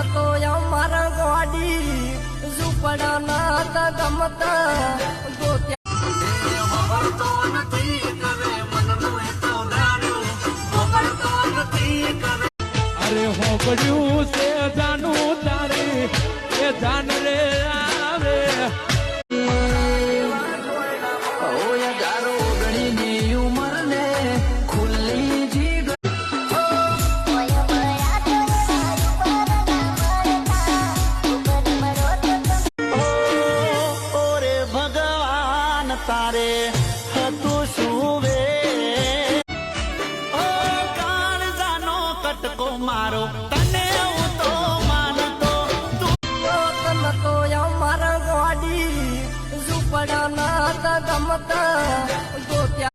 તો અમારા ગોડી ઝૂંપડાના તા ગમતા અરે હોબડ્યું છે જાનું તારે એ જાન રે આવે તારે હતું શું વે ઓ કાળજાનો કટકો મારો તને હું તો માનતો તું તો અમારા ગોડી ઝૂંપડાના તા ગમતા